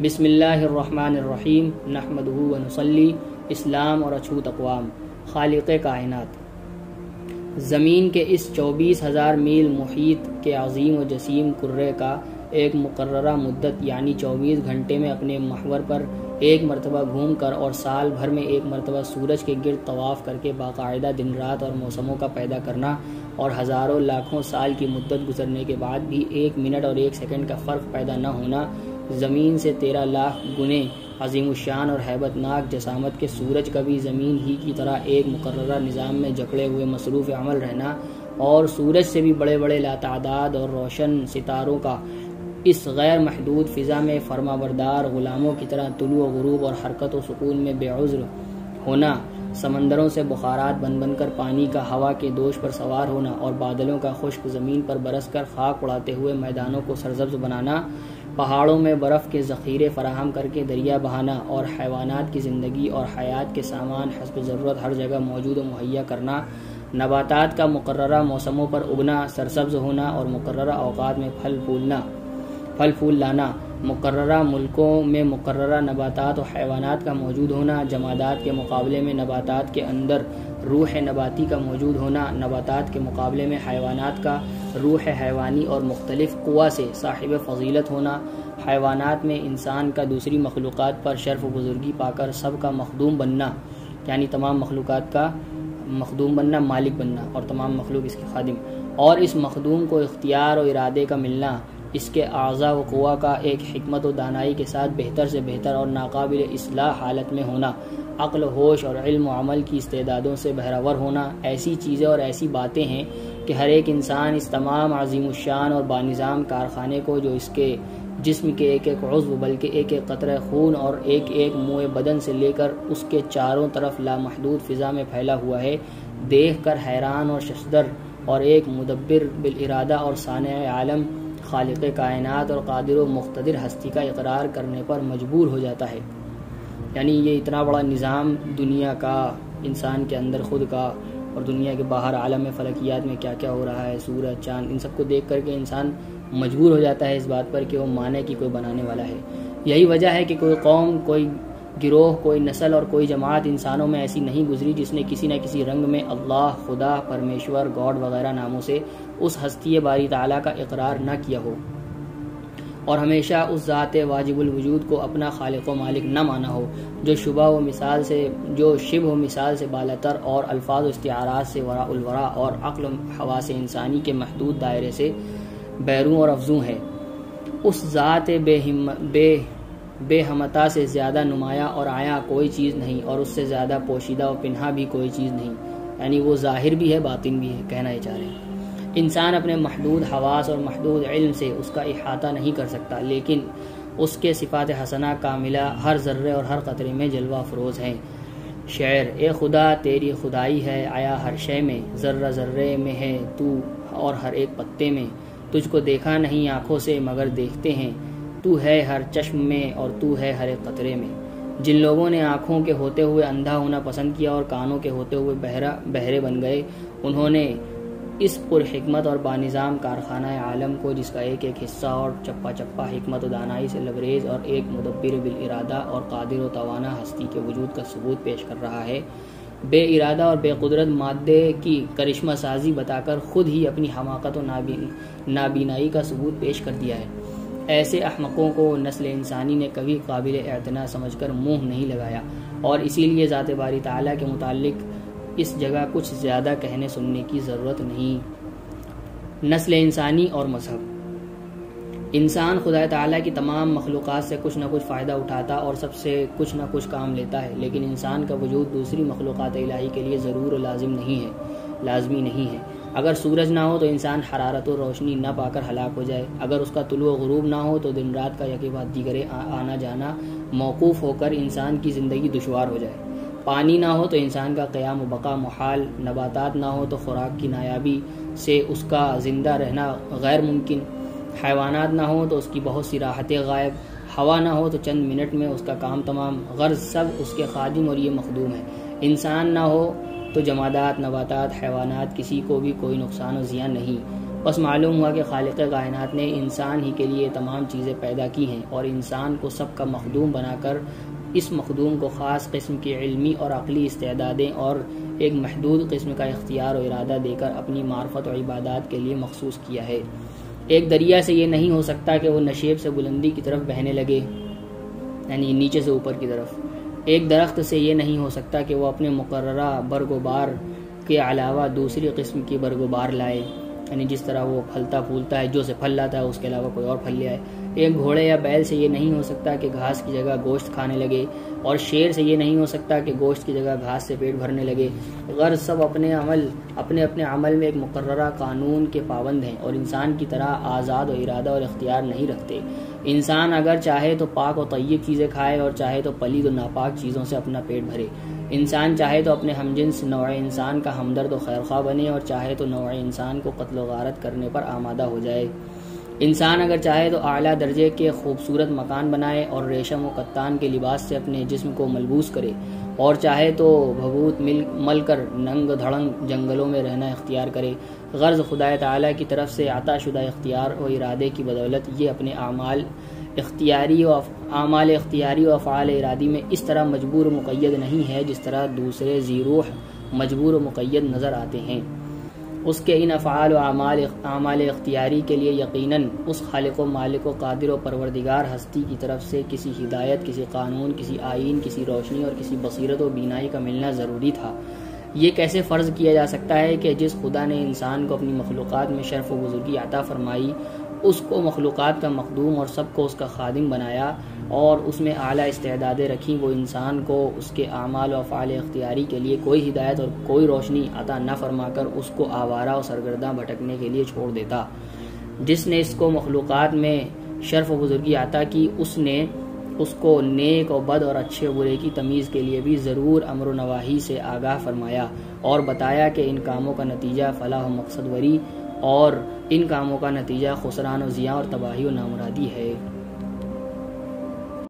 بسم اللہ الرحمن الرحیم نحمدہ ونصلی اسلام اور اچھوت اقوام خالق کائنات زمین کے اس 24,000 میل محیط کے عظیم و جسیم کرے کا ایک مقررہ مدت یعنی 24 گھنٹے میں اپنے محور پر ایک مرتبہ گھوم کر اور سال بھر میں ایک مرتبہ سورج کے گرد طواف کر کے باقاعدہ دن رات اور موسموں کا پیدا کرنا اور ہزاروں لاکھوں سال کی مدت گزرنے کے بعد بھی 1 منٹ اور 1 سیکنڈ کا فرق پیدا نہ ہونا، زمین سے 13 لاکھ گنے عظیم الشان اور ہیبت ناک جسامت کے سورج کا بھی زمین ہی کی طرح ایک مقررہ نظام میں جکڑے ہوئے مصروف عمل رہنا، اور سورج سے بھی بڑے بڑے لاتعداد اور روشن ستاروں کا اس غیر محدود فضا میں فرما بردار غلاموں کی طرح طلوع و غروب اور حرکت و سکون میں بے عذر ہونا، سمندروں سے بخارات بن بن کر پانی کا ہوا کے دوش پر سوار ہونا اور بادلوں کا خشک زمین پر برس کر خاک اڑاتے ہوئے میدانوں کو سرسبز بنانا، پہاڑوں میں برف کے ذخیرے فراہم کر کے دریا بہانا اور حیوانات کی زندگی اور حیات کے سامان حسب ضرورت ہر جگہ موجود و مہیا کرنا، نباتات کا مقررہ موسموں پر اگنا، سرسبز ہونا اور مقررہ اوقات میں پھل پھول لانا، مقررہ ملکوں میں مقررہ نباتات و حیوانات کا موجود ہونا، جمادات کے مقابلے میں نباتات کے اندر روح نباتی کا موجود ہونا، نباتات کے مقابلے میں حیوانات کا روح حیوانی اور مختلف قوا سے صاحب فضیلت ہونا، حیوانات میں انسان کا دوسری مخلوقات پر شرف و بزرگی پا کر سب کا مخدوم بننا، یعنی تمام مخلوقات کا مخدوم بننا، مالک بننا اور تمام مخلوق اس کے خادم، اور اس مخدوم کو اختیار و ارادے کا ملنا، اس کے اعضاء و قوا کا ایک حکمت و دانائی کے ساتھ بہتر سے بہتر اور ناقابل اصلاح حالت میں ہونا، عقل ہوش اور علم و عمل کی استعدادوں سے بہرور ہونا، ایسی چیزیں اور ایسی باتیں ہیں کہ ہر ایک انسان اس تمام عظیم الشان اور بانظام کارخانے کو جو اس کے جسم کے ایک ایک عضو بلکہ ایک ایک قطرہ خون اور ایک ایک موئے بدن سے لے کر اس کے چاروں طرف لامحدود فضا میں پھیلا ہوا ہے، دیکھ کر حیران اور ششدر اور ایک مدبر بالارادہ اور صانع عالم خالق کائنات اور قادر و مقتدر ہستی کا اقرار کرنے پر مجبور ہو جاتا ہے۔ یعنی یہ اتنا بڑا نظام دنیا کا، انسان کے اندر خود کا اور دنیا کے باہر عالم میں فلکیات میں کیا کیا ہو رہا ہے، سورج چاند، ان سب کو دیکھ کر کے انسان مجبور ہو جاتا ہے اس بات پر کہ وہ مانے کہ کوئی بنانے والا ہے۔ یہی وجہ ہے کہ کوئی قوم، کوئی گروہ، کوئی نسل اور کوئی جماعت انسانوں میں ایسی نہیں گزری جس نے کسی نہ کسی رنگ میں اللہ، خدا، پرمیشور، گاڈ وغیرہ ناموں سے اس ہستی باری تعالیٰ کا اقرار نہ کیا ہو اور ہمیشہ اس ذات واجب الوجود کو اپنا خالق و مالک نہ مانا ہو، جو شبہ و مثال سے بالاتر اور الفاظ و استعارات سے وراء الورا اور عقل و حواس انسانی کے محدود دائرے سے بیرون اور افزوں ہے۔ اس ذات بے ہمتا سے زیادہ نمایاں اور عیاں کوئی چیز نہیں، اور اس سے زیادہ پوشیدہ و پنہا بھی کوئی چیز نہیں، یعنی وہ ظاہر بھی ہے، باطن بھی ہے، کہنا ہی چاہ رہے ہیں۔ انسان اپنے محدود حواس اور محدود علم سے اس کا احاطہ نہیں کر سکتا، لیکن اس کے صفات حسنہ کاملہ ہر ذرے اور ہر قطرے میں جلوہ افروز ہیں۔ شعر: اے خدا تیری خدائی ہے عیا ہر شے میں، ذرہ ذرے میں ہے تو اور ہر ایک پتے میں، تجھ کو دیکھا نہیں آنکھوں سے مگر دیکھتے ہیں، تو ہے ہر چشم میں اور تو ہے ہر ایک قطرے میں۔ جن لوگوں نے آنکھوں کے ہوتے ہوئے اندھا ہونا پسند کیا اور کانوں کے ہوتے ہوئے بہرے بن گئے، انہوں نے اس پر حکمت اور بانظام کارخانہ عالم کو، جس کا ایک ایک حصہ اور چپا چپا حکمت و دانائی سے لبریز اور ایک مدبر بالارادہ اور قادر و توانا ہستی کے وجود کا ثبوت پیش کر رہا ہے، بے ارادہ اور بے قدرت مادے کی کرشمہ سازی بتا کر خود ہی اپنی حماقت و نابینائی کا ثبوت پیش کر دیا ہے۔ ایسے احمقوں کو نسل انسانی نے کبھی قابل اعتنا سمجھ کر منہ نہیں لگایا، اور اسی لیے ذات باری تعالیٰ کے متعلق اس جگہ کچھ زیادہ کہنے سننے کی ضرورت نہیں۔ نسل انسانی اور مذہب۔ انسان خدا تعالیٰ کی تمام مخلوقات سے کچھ نہ کچھ فائدہ اٹھاتا اور سب سے کچھ نہ کچھ کام لیتا ہے، لیکن انسان کا وجود دوسری مخلوقات الہی کے لیے ضرور و لازمی نہیں ہے۔ اگر سورج نہ ہو تو انسان حرارت و روشنی نہ پا کر ہلاک ہو جائے، اگر اس کا طلوع و غروب نہ ہو تو دن رات کا یکے بعد دیگرے آنا جانا موقوف ہو کر انسان کی زندگی دشوار ہو جائے، پانی نہ ہو تو انسان کا قیام و بقا محال، نباتات نہ ہو تو خوراک کی نایابی سے اس کا زندہ رہنا غیر ممکن، حیوانات نہ ہو تو اس کی بہت سی راحتیں غائب، ہوا نہ ہو تو چند منٹ میں اس کا کام تمام، غرض سب اس کے خادم اور یہ مخدوم ہے۔ انسان نہ ہو تو جمادات، نباتات، حیوانات کسی کو بھی کوئی نقصان و زیان نہیں، بس معلوم ہوا کہ خالق کائنات نے انسان ہی کے لیے تمام چیزیں پیدا کی ہیں اور انسان کو سب کا مخدوم بنا کر اس مخدوم کو خاص قسم کی علمی اور عقلی استعدادیں اور ایک محدود قسم کا اختیار و ارادہ دے کر اپنی معرفت و عبادات کے لیے مخصوص کیا ہے۔ ایک دریا سے یہ نہیں ہو سکتا کہ وہ نشیب سے بلندی کی طرف بہنے لگے، یعنی نیچے سے اوپر کی طرف۔ ایک درخت سے یہ نہیں ہو سکتا کہ وہ اپنے مقررہ برگ و بار کے علاوہ دوسری قسم کی برگ و بار لائے، یعنی جس طرح وہ پھلتا پھولتا ہے، جو سے پھل لاتا ہے اس کے علاوہ کوئی اور پھل لے آئے۔ ایک گھوڑے یا بیل سے یہ نہیں ہو سکتا کہ گھاس کی جگہ گوشت کھانے لگے، اور شیر سے یہ نہیں ہو سکتا کہ گوشت کی جگہ گھاس سے پیٹ بھرنے لگے۔ غرض سب اپنے اپنے عمل میں ایک مقررہ قانون کے پابند ہیں اور انسان کی طرح آزاد و ارادہ اور اختیار نہیں رکھتے۔ انسان اگر چاہے تو پاک و طیب چیزیں کھائے اور چاہے تو پلید و ناپاک چیزوں سے اپنا پیٹ بھرے۔ انسان چاہے تو اپنے ہمجنس نوع انسان کا ہمدرد و خیرخواہ بنے اور چاہے تو نوع انسان کو قتل و غارت کرنے پر آمادہ ہو جائے۔ انسان اگر چاہے تو اعلیٰ درجے کے خوبصورت مکان بنائے اور ریشم و کتان کے لباس سے اپنے جسم کو ملبوس کرے، اور چاہے تو بھبوت مل کر ننگ دھڑنگ جنگلوں میں رہنا اختیار کرے۔ غرض خدا تعالیٰ کی طرف سے عطا شدہ اختیار و ارادے کی بدولت یہ اپنے اعمال اختیاری و افعال ارادی میں اس طرح مجبور و مقید نہیں ہے جس طرح دوسرے ذی روح مجبور و مقید نظر آتے ہیں۔ اس کے ان افعال و اعمال اختیاری کے لیے یقیناً اس خالق و مالک و قادر و پروردگار ہستی کی طرف سے کسی ہدایت، کسی قانون، کسی آئین، کسی روشنی اور کسی بصیرت و بینائی کا ملنا ضروری تھا۔ یہ کیسے فرض کیا جا سکتا ہے کہ جس خدا نے انسان کو اپنی مخلوقات میں شرف و بزرگی عطا فرمائی، اس کو مخلوقات کا مخدوم اور سب کو اس کا خادم بنایا اور اس میں اعلیٰ استعدادیں رکھیں، وہ انسان کو اس کے اعمال و افعال اختیاری کے لیے کوئی ہدایت اور کوئی روشنی عطا نہ فرما کر اس کو آوارہ و سرگرداں بھٹکنے کے لیے چھوڑ دیتا۔ جس نے اس کو مخلوقات میں شرف و بزرگی عطا کی، اس نے اس کو نیک و بد اور اچھے و برے کی تمیز کے لیے بھی ضرور امر و نواہی سے آگاہ فرمایا اور بتایا کہ ان کاموں کا نتیجہ فلاح و مقصد وری اور ان کاموں کا نتیجہ خسران و زیاں اور تباہی و نامرادی ہے۔